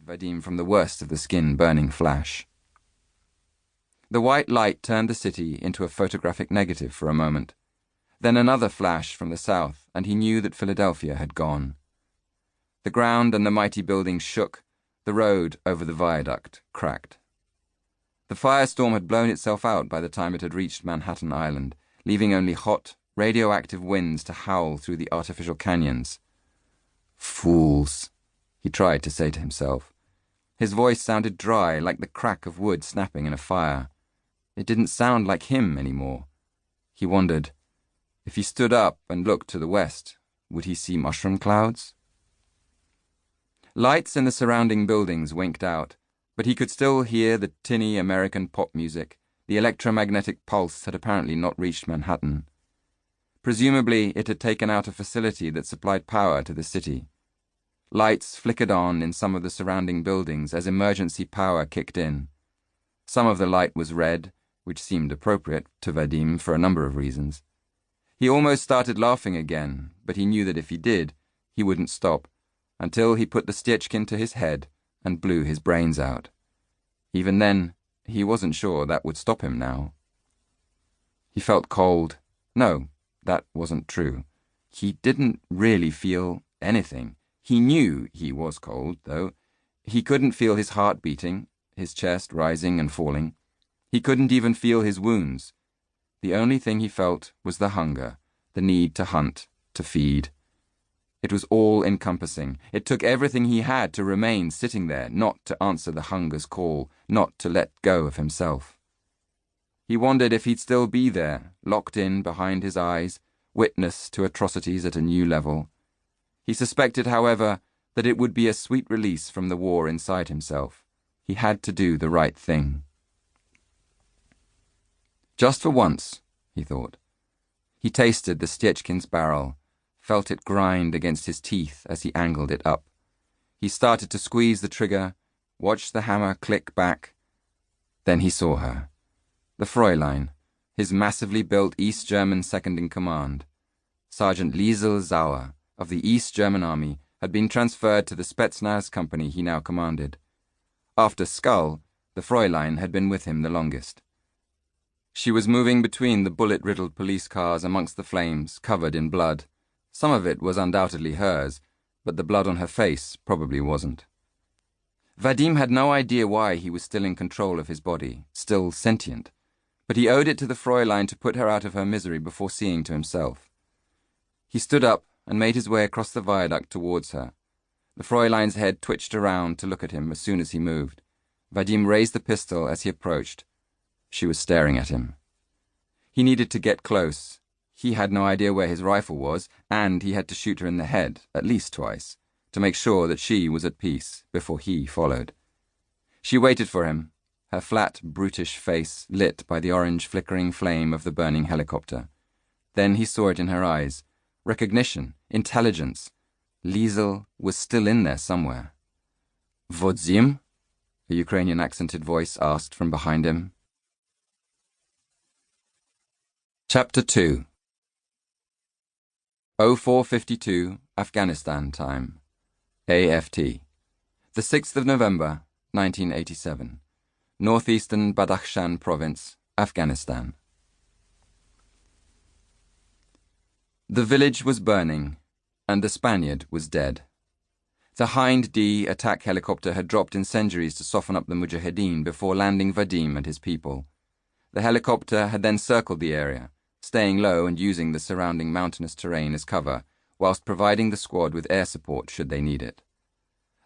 Vadim from the worst of the skin-burning flash. The white light turned the city into a photographic negative for a moment. Then another flash from the south, and he knew that Philadelphia had gone. The ground and the mighty buildings shook. The road over the viaduct cracked. The firestorm had blown itself out by the time it had reached Manhattan Island, leaving only hot, radioactive winds to howl through the artificial canyons. Fools, he tried to say to himself. His voice sounded dry, like the crack of wood snapping in a fire. It didn't sound like him anymore. He wondered, if he stood up and looked to the west, would he see mushroom clouds? Lights in the surrounding buildings winked out, but he could still hear the tinny American pop music. The electromagnetic pulse had apparently not reached Manhattan. Presumably, it had taken out a facility that supplied power to the city. Lights flickered on in some of the surrounding buildings as emergency power kicked in. Some of the light was red, which seemed appropriate to Vadim for a number of reasons. He almost started laughing again, but he knew that if he did, he wouldn't stop, until he put the Stechkin to his head and blew his brains out. Even then, he wasn't sure that would stop him now. He felt cold. No, that wasn't true. He didn't really feel anything. He knew he was cold, though. He couldn't feel his heart beating, his chest rising and falling. He couldn't even feel his wounds. The only thing he felt was the hunger, the need to hunt, to feed. It was all-encompassing. It took everything he had to remain sitting there, not to answer the hunger's call, not to let go of himself. He wondered if he'd still be there, locked in behind his eyes, witness to atrocities at a new level. He suspected, however, that it would be a sweet release from the war inside himself. He had to do the right thing. Just for once, he thought. He tasted the Stechkin's barrel, felt it grind against his teeth as he angled it up. He started to squeeze the trigger, watched the hammer click back. Then he saw her. The Fräulein, his massively built East German second-in-command. Sergeant Liesel Sauer, of the East German Army, had been transferred to the Spetznaz company he now commanded. After Skull, the Fräulein had been with him the longest. She was moving between the bullet-riddled police cars amongst the flames, covered in blood. Some of it was undoubtedly hers, but the blood on her face probably wasn't. Vadim had no idea why he was still in control of his body, still sentient, but he owed it to the Fräulein to put her out of her misery before seeing to himself. He stood up and made his way across the viaduct towards her. The Fräulein's head twitched around to look at him as soon as he moved. Vadim raised the pistol as he approached. She was staring at him. He needed to get close. He had no idea where his rifle was, and he had to shoot her in the head, at least twice, to make sure that she was at peace before he followed. She waited for him, her flat, brutish face lit by the orange flickering flame of the burning helicopter. Then he saw it in her eyes. Recognition, intelligence. Liesel was still in there somewhere. Vodzim? A Ukrainian accented voice asked from behind him. Chapter 2 04:52 Afghanistan time. AFT. The 6th of November, 1987. Northeastern Badakhshan province, Afghanistan. The village was burning, and the Spaniard was dead. The Hind D attack helicopter had dropped incendiaries to soften up the Mujahideen before landing Vadim and his people. The helicopter had then circled the area, staying low and using the surrounding mountainous terrain as cover, whilst providing the squad with air support should they need it.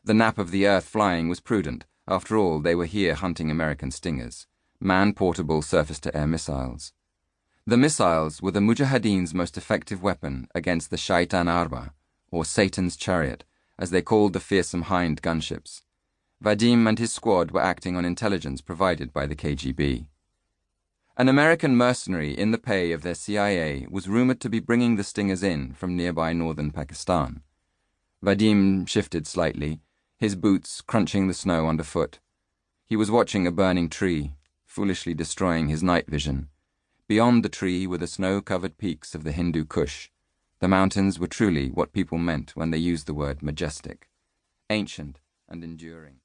The nap of the earth flying was prudent. After all, they were here hunting American Stingers, man-portable surface-to-air missiles. The missiles were the Mujahideen's most effective weapon against the Shaitan Arba, or Satan's Chariot, as they called the fearsome Hind gunships. Vadim and his squad were acting on intelligence provided by the KGB. An American mercenary in the pay of their CIA was rumored to be bringing the Stingers in from nearby northern Pakistan. Vadim shifted slightly, his boots crunching the snow underfoot. He was watching a burning tree, foolishly destroying his night vision. Beyond the tree were the snow-covered peaks of the Hindu Kush. The mountains were truly what people meant when they used the word majestic, ancient and enduring.